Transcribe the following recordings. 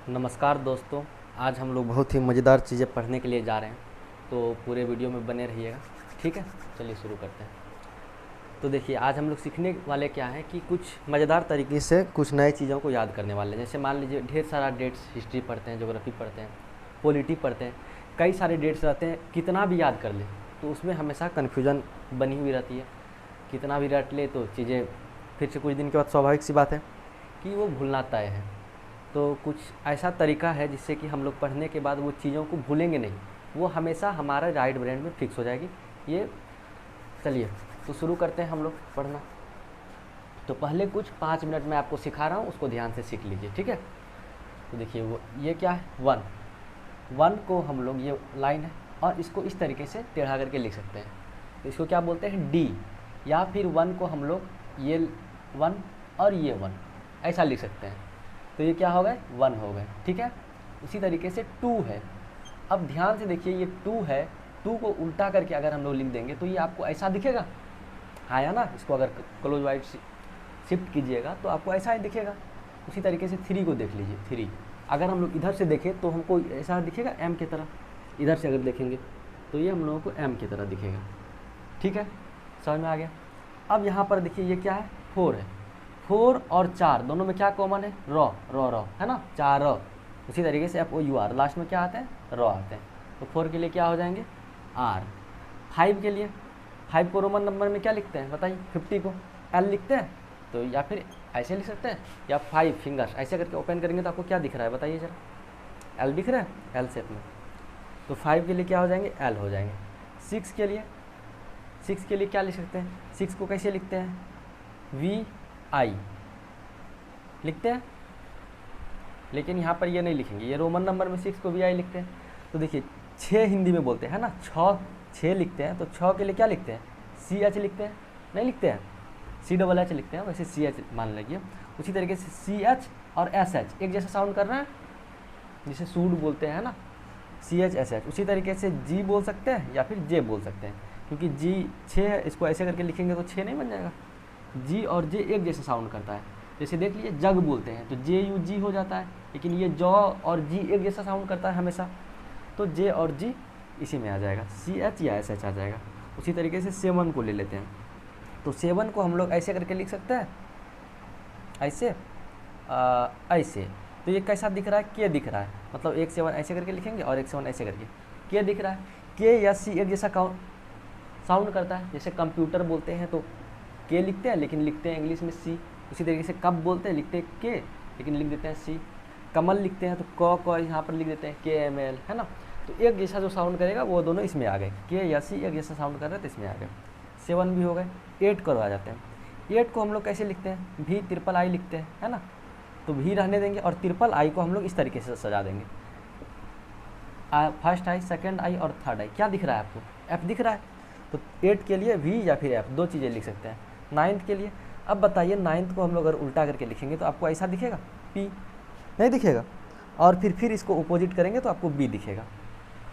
नमस्कार दोस्तों। आज हम लोग बहुत ही मज़ेदार चीज़ें पढ़ने के लिए जा रहे हैं, तो पूरे वीडियो में बने रहिएगा। ठीक है, चलिए शुरू करते हैं। तो देखिए, आज हम लोग सीखने वाले क्या हैं कि कुछ मज़ेदार तरीके से कुछ नए चीज़ों को याद करने वाले हैं। जैसे मान लीजिए ढेर सारा डेट्स, हिस्ट्री पढ़ते हैं, ज्योग्राफी पढ़ते हैं, पॉलिटी पढ़ते हैं, कई सारे डेट्स रहते हैं। कितना भी याद कर ले तो उसमें हमेशा कन्फ्यूजन बनी हुई रहती है। कितना भी रट ले तो चीज़ें फिर से कुछ दिन के बाद स्वाभाविक सी बात है कि वो भूलना तय है। तो कुछ ऐसा तरीका है जिससे कि हम लोग पढ़ने के बाद वो चीज़ों को भूलेंगे नहीं, वो हमेशा हमारा राइट ब्रेन में फिक्स हो जाएगी। ये चलिए तो शुरू करते हैं हम लोग पढ़ना। तो पहले कुछ 5 मिनट में आपको सिखा रहा हूँ, उसको ध्यान से सीख लीजिए। ठीक है, तो देखिए वो ये क्या है, वन। वन को हम लोग, ये लाइन है और इसको इस तरीके से टेढ़ा करके लिख सकते हैं। तो इसको क्या बोलते हैं, डी। या फिर वन को हम लोग ये वन और ये वन ऐसा लिख सकते हैं। तो ये क्या हो गए, वन हो गए। ठीक है, उसी तरीके से टू है। अब ध्यान से देखिए, ये टू है, टू को उल्टा करके अगर हम लोग लिख देंगे तो ये आपको ऐसा दिखेगा, आया ना। इसको अगर क्लोज वाइड शिफ्ट कीजिएगा तो आपको ऐसा ही दिखेगा। उसी तरीके से थ्री को देख लीजिए, थ्री अगर हम लोग इधर से देखें तो हमको ऐसा दिखेगा एम की तरह। इधर से अगर देखेंगे तो ये हम लोगों को एम की तरह दिखेगा। ठीक है, समझ में आ गया। अब यहाँ पर देखिए ये क्या है, फोर है। फोर और चार दोनों में क्या कॉमन है, रॉ, रॉ रॉ है ना, चार रॉ। उसी तरीके से F O U R, last में क्या आते हैं, रॉ आते हैं। तो फोर के लिए क्या हो जाएंगे, आर। फाइव के लिए, फाइव को रोमन नंबर में क्या लिखते हैं बताइए, 50 को एल लिखते हैं। तो या फिर ऐसे लिख सकते हैं, या फाइव फिंगर्स ऐसे करके ओपन करेंगे तो आपको क्या दिख रहा है बताइए जरा, एल दिख रहा है, एल शेप में। तो फाइव के लिए क्या हो जाएंगे, एल हो जाएंगे। सिक्स के लिए, सिक्स के लिए क्या लिख सकते हैं, सिक्स को कैसे लिखते हैं, वी आई लिखते हैं। लेकिन यहाँ पर ये नहीं लिखेंगे, ये रोमन नंबर में सिक्स को वी आई लिखते हैं। तो देखिए छः हिंदी में बोलते हैं ना, छः लिखते हैं। तो छः के लिए क्या लिखते हैं, सी एच लिखते हैं, नहीं लिखते हैं, सी डबल एच लिखते हैं, वैसे सी एच मान लीजिए। उसी तरीके से सी एच और एस एच एक जैसा साउंड कर रहा है, जिसे सूड बोलते हैं ना, सी एच एस एच। उसी तरीके से जी बोल सकते हैं या फिर जे बोल सकते हैं, क्योंकि जी छः है, इसको ऐसे करके लिखेंगे तो छः नहीं बन जाएगा। जी और जे एक जैसे साउंड करता है। जैसे देख लीजिए जग बोलते हैं तो जे यू जी हो जाता है, लेकिन ये जॉ और जी एक जैसा साउंड करता है हमेशा, तो जे और जी इसी में आ जाएगा, सी एच या एस एच आ जाएगा। उसी तरीके से सेवन को ले लेते हैं। तो सेवन को हम लोग ऐसे करके लिख सकते हैं, ऐसे ऐसे। तो ये कैसा दिख रहा है, के दिख रहा है, मतलब एक सेवन ऐसे करके लिखेंगे और एक सेवन ऐसे करके, के दिख रहा है। के या सी एक जैसा साउंड करता है। जैसे कंप्यूटर बोलते हैं तो के लिखते हैं, लेकिन लिखते हैं इंग्लिश में सी। उसी तरीके से कप बोलते हैं, लिखते हैं के, लेकिन लिख देते हैं सी। कमल लिखते हैं तो क यहाँ पर लिख देते हैं के एम एल, है ना। तो एक जैसा जो साउंड करेगा वो दोनों इसमें आ गए, के या सी एक जैसा साउंड कर रहे हैं तो इसमें आ गए। सेवन भी हो गए। एट को आ जाते हैं। एट को हम लोग कैसे लिखते हैं, भी ट्रिपल आई लिखते हैं, है ना। तो भी रहने देंगे और ट्रिपल आई को हम लोग इस तरीके से सजा देंगे, फर्स्ट आई, सेकेंड आई और थर्ड आई। क्या दिख रहा है आपको, एफ दिख रहा है। तो एट के लिए वी या फिर एफ, दो चीज़ें लिख सकते हैं। नाइन्थ के लिए, अब बताइए नाइन्थ को हम लोग अगर उल्टा करके लिखेंगे तो आपको ऐसा दिखेगा, पी नहीं दिखेगा। और फिर इसको अपोजिट करेंगे तो आपको बी दिखेगा।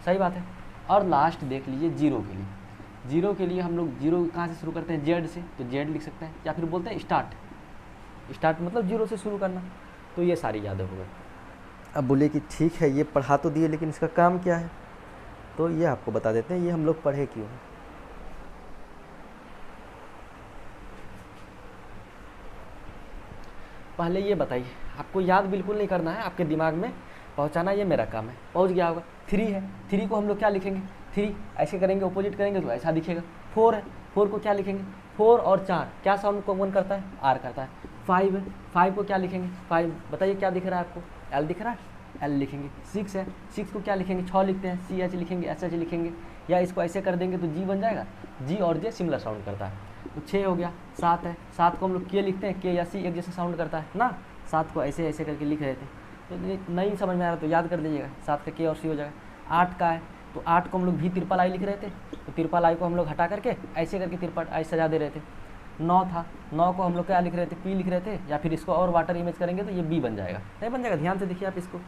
सही बात है। और लास्ट देख लीजिए जीरो के लिए। जीरो के लिए हम लोग जीरो कहाँ से शुरू करते हैं, जेड से, तो जेड लिख सकते हैं, या फिर बोलते हैं स्टार्ट। स्टार्ट मतलब जीरो से शुरू करना। तो ये सारी यादें हो गई। अब बोले कि ठीक है ये पढ़ा तो दिए, लेकिन इसका काम क्या है, तो ये आपको बता देते हैं, ये हम लोग पढ़े क्यों हैं। पहले ये बताइए, आपको याद बिल्कुल नहीं करना है, आपके दिमाग में पहुंचाना ये मेरा काम है। पहुंच गया होगा। थ्री है, थ्री को हम लोग क्या लिखेंगे, थ्री ऐसे करेंगे, अपोजिट करेंगे तो ऐसा दिखेगा। फोर है, फोर को क्या लिखेंगे, फोर और चार क्या साउंड कॉमन करता है, आर करता है। फाइव है, फाइव को क्या लिखेंगे, फाइव बताइए क्या दिख रहा है आपको, एल दिख रहा है, एल लिखेंगे। सिक्स है, सिक्स को क्या लिखेंगे, छः लिखते हैं, सी एच लिखेंगे, एस एच लिखेंगे, या इसको ऐसे कर देंगे तो जी बन जाएगा। जी और जे सिमिलर साउंड करता है, तो 6 हो गया। सात है, सात को हम लोग के लिखते हैं, के या सी एक जैसा साउंड करता है ना, सात को ऐसे ऐसे करके लिख रहे थे। तो नहीं समझ में आ रहा तो याद कर लीजिएगा, सात का के और सी हो जाएगा। आठ का है, तो आठ को हम लोग भी ट्रिपल आई लिख रहे थे, तो ट्रिपल आई को हम लोग हटा करके ऐसे करके ट्रिपल आई सजा दे रहे थे। नौ था, नौ को हम लोग क्या लिख रहे थे, पी लिख रहे थे, या फिर इसको और वाटर इमेज करेंगे तो ये बी बन जाएगा, नहीं बन जाएगा, ध्यान से देखिए आप इसको।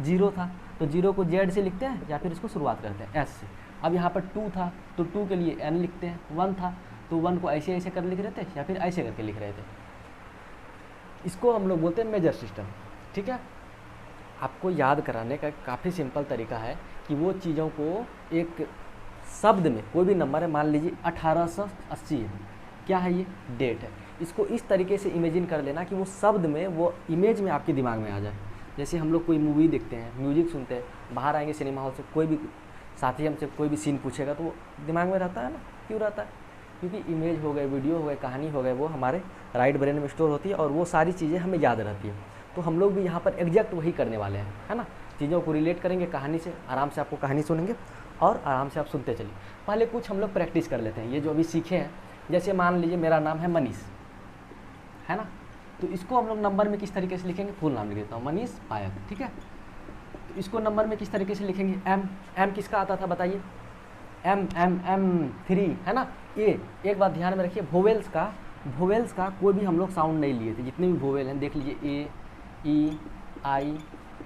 जीरो था तो जीरो को जेड से लिखते हैं, या फिर इसको शुरुआत करते हैं एस से। अब यहाँ पर टू था तो टू के लिए एन लिखते हैं। वन था तो वन को ऐसे ऐसे कर लिख रहे थे, या फिर ऐसे करके लिख रहे थे। इसको हम लोग बोलते हैं मेजर सिस्टम। ठीक है, आपको याद कराने का काफ़ी सिंपल तरीका है कि वो चीज़ों को एक शब्द में, कोई भी नंबर है, मान लीजिए 1880 है, क्या है ये, डेट है, इसको इस तरीके से इमेजिन कर लेना कि वो शब्द में, वो इमेज में आपके दिमाग में आ जाए। जैसे हम लोग कोई मूवी देखते हैं, म्यूजिक सुनते हैं, बाहर आएंगे सिनेमा हॉल से, कोई भी साथी हमसे कोई भी सीन पूछेगा तो वो दिमाग में रहता है ना, क्यों रहता है, क्योंकि इमेज हो गए, वीडियो हो गए, कहानी हो गए, वो हमारे राइट ब्रेन में स्टोर होती है और वो सारी चीज़ें हमें याद रहती है। तो हम लोग भी यहाँ पर एग्जैक्ट वही करने वाले हैं, है ना, चीज़ों को रिलेट करेंगे कहानी से, आराम से आपको कहानी सुनेंगे और आराम से आप सुनते चलिए। पहले कुछ हम लोग प्रैक्टिस कर लेते हैं, ये जो अभी सीखे हैं। जैसे मान लीजिए मेरा नाम है मनीष, है ना, तो इसको हम लोग नंबर में किस तरीके से लिखेंगे, फुल नाम लिख देता हूँ, मनीष पायक, ठीक है। तो इसको नंबर में किस तरीके से लिखेंगे, एम किसका आता था बताइए, एम 3, है ना। ए, एक बात ध्यान में रखिए, वोवेल्स का कोई भी हम लोग साउंड नहीं लिए थे, जितने भी वोवेल हैं देख लीजिए, ए, ई, आई,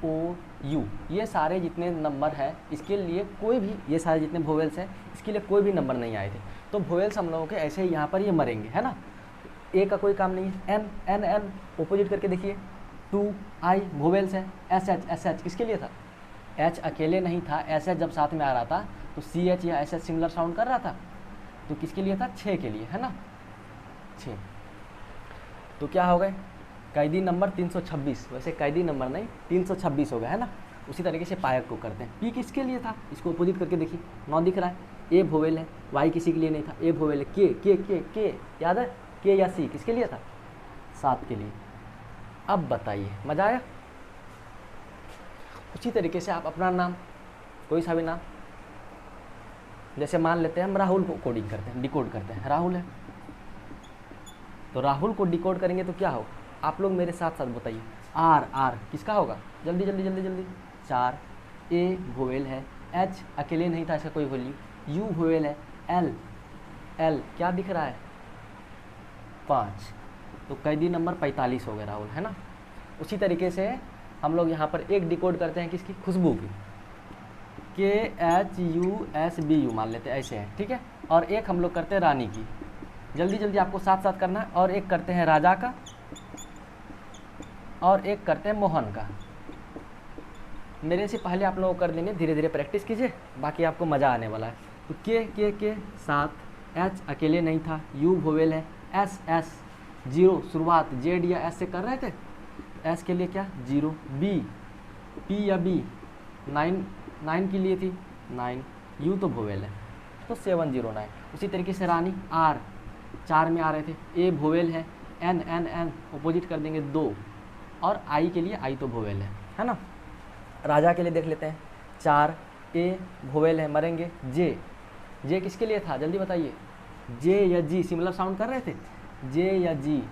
ओ, यू, ये सारे जितने नंबर हैं इसके लिए कोई भी, ये सारे जितने वोवेल्स हैं इसके लिए कोई भी नंबर नहीं आए थे। तो वोवेल्स हम लोगों के ऐसे ही यहाँ पर ये मरेंगे, है ना। ए का कोई काम नहीं है, एन ओपोजिट करके देखिए, 2 आई वोवेल्स है, एस एच किसके लिए था, एच अकेले नहीं था, एस एच जब साथ में आ रहा था तो सी एच या एस एच सिमिलर साउंड कर रहा था, तो किसके लिए था, 6 के लिए, है ना, 6। तो क्या हो गए, कैदी नंबर 326, वैसे कैदी नंबर नहीं 326 हो गया, है ना। उसी तरीके से पायक को करते हैं, पी किसके लिए था, इसको अपोजिट करके देखिए, 9 दिख रहा है, ए वोवेल है, वाई किसी के लिए नहीं था, ए वोवेल है, के याद है, के या सी किसके लिए था, 7 के लिए। अब बताइए मजा आया। उसी तरीके से आप अपना नाम, कोई सा भी नाम, जैसे मान लेते हैं हम राहुल को कोडिंग करते हैं, डिकोड करते हैं, राहुल है, तो राहुल को डिकोड करेंगे तो क्या हो, आप लोग मेरे साथ साथ बताइए, आर किसका होगा, जल्दी 4, ए वोवेल है, एच अकेले नहीं था, इसका कोई वैल्यू, यू वोवेल है, एल क्या दिख रहा है, 5, तो कैदी नंबर 45 हो गया राहुल, है ना। उसी तरीके से हम लोग यहाँ पर एक डिकोड करते हैं किसकी, खुशबू की, KHUSBU मान लेते हैं, ऐसे है, ठीक है। और एक हम लोग करते हैं रानी की, जल्दी आपको साथ साथ करना है, और एक करते हैं राजा का, और एक करते हैं मोहन का। मेरे से पहले आप लोगों को कर देंगे, धीरे धीरे प्रैक्टिस कीजिए, बाकी आपको मज़ा आने वाला है। तो के 7, एच अकेले नहीं था, यू वोवेल है, एस 0 शुरुआत जेड या एस से कर रहे थे, एस के लिए क्या 0, बी, पी या बी 9 के लिए थी 9, यू तो वोवेल है तो 709। उसी तरीके से रानी, आर 4 में आ रहे थे, ए वोवेल है, एन अपोजिट कर देंगे 2, और आई के लिए आई तो वोवेल है ना। राजा के लिए देख लेते हैं, 4, ए वोवेल है, मरेंगे, जे किसके लिए था जल्दी बताइए, जे या जी सिमिलर साउंड कर रहे थे, जे या जी,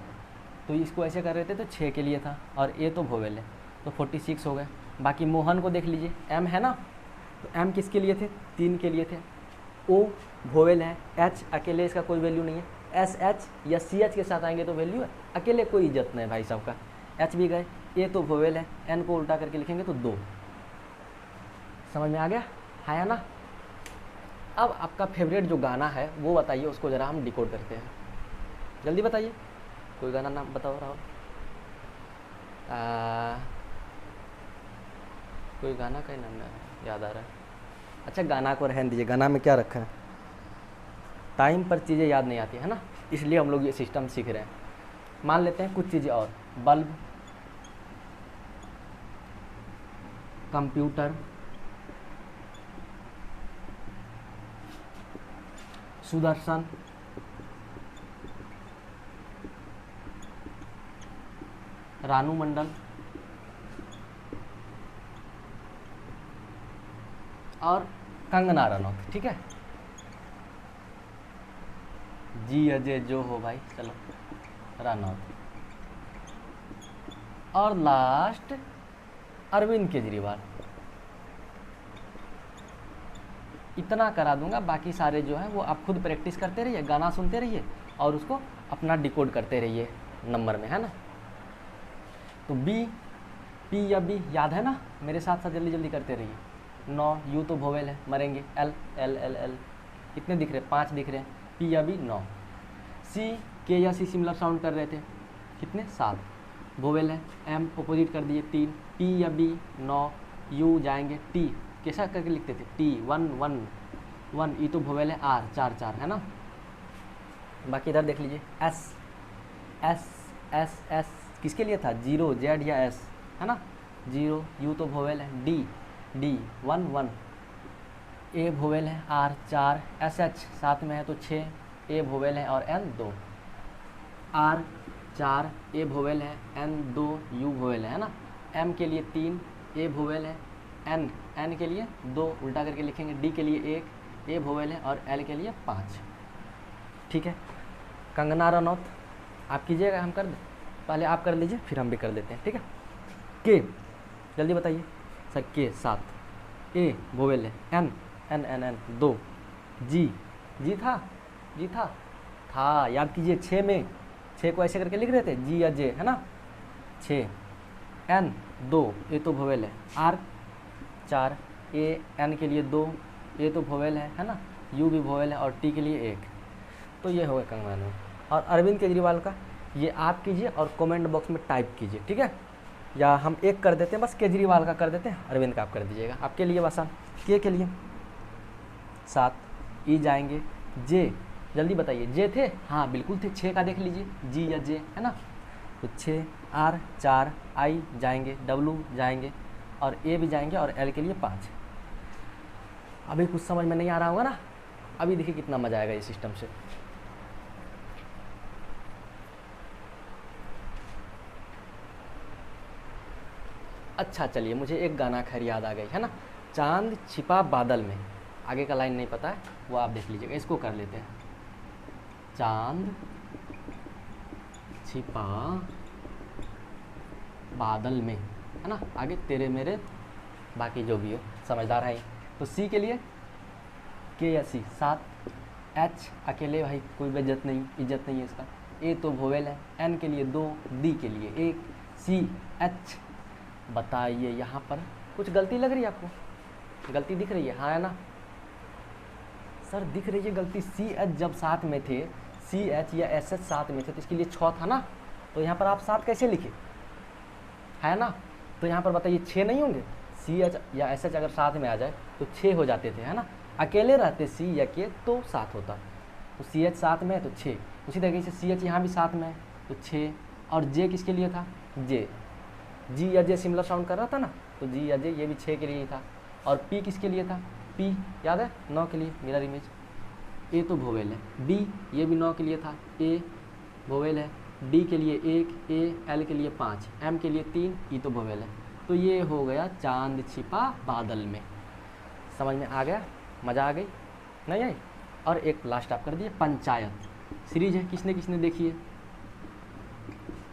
तो इसको ऐसे कर रहे थे तो 6 के लिए था, और ए तो वोवेल है तो 46 हो गए। बाकी मोहन को देख लीजिए, एम है ना, तो एम किसके लिए थे, 3 के लिए थे, ओ वोवेल है, एच अकेले इसका कोई वैल्यू नहीं है, एस एच या सी एच के साथ आएंगे तो वैल्यू है, अकेले कोई इज्जत नहीं भाई साहब का, एच भी गए, ए तो वोवेल है, एन को उल्टा करके लिखेंगे तो 2। समझ में आ गया है ना। अब आपका फेवरेट जो गाना है वो बताइए, उसको ज़रा हम डिकोड करते हैं, जल्दी बताइए, कोई गाना नाम बताओ राहुल, कोई गाना का ही नाम याद आ रहा है, अच्छा गाना को रहने दीजिए, गाना में क्या रखा है, टाइम पर चीज़ें याद नहीं आती है ना, इसलिए हम लोग ये सिस्टम सीख रहे हैं। मान लेते हैं कुछ चीज़ें और, बल्ब, कंप्यूटर, सुदर्शन, रानू मंडल, और कंगना रनौत, ठीक है। जी अजय जो हो भाई, चलो रनौत, और लास्ट अरविंद केजरीवाल। इतना करा दूंगा, बाकी सारे जो है वो आप खुद प्रैक्टिस करते रहिए, गाना सुनते रहिए और उसको अपना डिकोड करते रहिए नंबर में, है ना। तो बी, पी या बी याद है ना, मेरे साथ साथ जल्दी करते रहिए, 9, यू तो वोवेल है, मरेंगे, एल कितने दिख रहे, 5 दिख रहे हैं, पी या बी 9, सी, के या सी सिमिलर साउंड कर रहे थे, कितने 7, वोवेल है, एम अपोजिट कर दिए 3, पी या बी 9, यू जाएंगे टी, कैसा करके लिखते थे टी 1 1 1, ई तो वोवेल है, आर 4 4 है ना। बाकी इधर देख लीजिए एस एस एस एस किसके लिए था, 0 जेड या एस है ना, 0, यू तो वोवेल है, डी डी 1 1, ए वोवेल है, आर 4, एस एच साथ में है तो 6, ए वोवेल है और एन 2, आर 4, ए वोवेल है, एन 2, यू वोवेल है ना, एम के लिए 3, ए वोवेल है, एन एन के लिए 2 उल्टा करके लिखेंगे, डी के लिए 1, ए वोवेल है और एल के लिए 5। ठीक है, कंगना रनौत आप कीजिएगा, हम कर दें, पहले आप कर लीजिए फिर हम भी कर देते हैं। ठीक है, के जल्दी बताइए सर, के 7, ए वोवेल है, एन एन एन एन 2, जी जी था याद कीजिए 6 में, 6 को ऐसे करके लिख रहे थे जी या जे है ना, 6, एन 2, ए तो वोवेल है, आर 4, ए एन के लिए 2, ए तो वोवेल है ना, यू भी वोवेल है और टी के लिए 1। तो ये हो गया कंगना रनौत। और अरविंद केजरीवाल का ये आप कीजिए और कमेंट बॉक्स में टाइप कीजिए। ठीक है, या हम एक कर देते हैं, बस केजरीवाल का कर देते हैं, अरविंद का आप कर दीजिएगा, आपके लिए आसान। के लिए 7, ई जाएंगे, जे जल्दी बताइए, जे थे, हाँ बिल्कुल थे, 6 का देख लीजिए, जी या जे है ना, तो 6, आर 4, आई जाएंगे, डब्लू जाएंगे और ए भी जाएंगे और एल के लिए 5। अभी कुछ समझ में नहीं आ रहा होगा ना, अभी देखिए कितना मजा आएगा इस सिस्टम से। अच्छा चलिए, मुझे एक गाना खैर याद आ गई है ना, चांद छिपा बादल में, आगे का लाइन नहीं पता है वो आप देख लीजिएगा, इसको कर लेते हैं, चांद छिपा बादल में है ना, आगे तेरे मेरे बाकी जो भी हो, समझदार है। तो सी के लिए के या सी 7, एच अकेले भाई कोई इज्जत नहीं है इसका, ए तो वोवेल है, एन के लिए 2, डी के लिए 1, सी एच। बताइए यहाँ पर कुछ गलती लग रही है आपको, गलती दिख रही है, हाँ है ना सर, दिख रही है गलती। सी एच जब साथ में थे, सी एच या एस एच साथ में थे तो इसके लिए 6 था ना, तो यहाँ पर आप 7 कैसे लिखे, है ना। तो यहाँ पर बताइए 6 नहीं होंगे, सी एच या एस एच अगर साथ में आ जाए तो 6 हो जाते थे है ना, अकेले रहते सी या के तो 7 होता, तो सी एच साथ में है तो 6। उसी तरीके से सी एच यहाँ भी साथ में है तो 6, और जे किसके लिए था, जे, जी या जे सिमिलर साउंड कर रहा था ना, तो जी या जे ये भी 6 के लिए ही था। और पी किसके लिए था, पी याद है 9 के लिए, मिरर इमेज। ए तो वोवेल है, डी ये भी 9 के लिए था, ए वोवेल है, डी के लिए 1, ए एल के लिए 5, एम के लिए 3, ई तो वोवेल है। तो ये हो गया चांद छिपा बादल में। समझ में आ गया, मज़ा आ गई नहीं आई। और एक लास्ट आप कर दिए, पंचायत सीरीज है, किसने किसने देखी है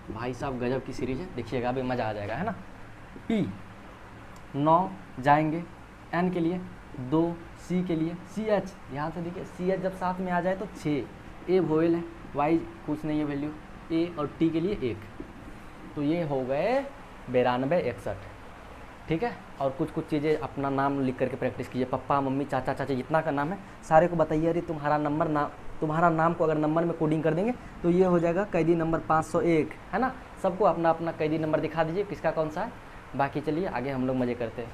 भाई साहब, गजब की सीरीज है, देखिएगा अभी मज़ा आ जाएगा है ना। पी 9 जाएंगे, एन के लिए 2, सी के लिए सी एच, यहाँ से देखिए सी एच जब साथ में आ जाए तो 6, ए वोवेल है, वाई कुछ नहीं है वैल्यू, ए और टी के लिए 1। तो ये हो गए 92 61। ठीक है, और कुछ कुछ चीज़ें अपना नाम लिख करके प्रैक्टिस कीजिए, पापा मम्मी चाचा चाची जितना का नाम है सारे को बताइए, अरे तुम्हारा नाम को अगर नंबर में कोडिंग कर देंगे तो ये हो जाएगा कैदी नंबर 501 है ना। सबको अपना अपना कैदी नंबर दिखा दीजिए किसका कौन सा है। बाकी चलिए आगे हम लोग मज़े करते हैं।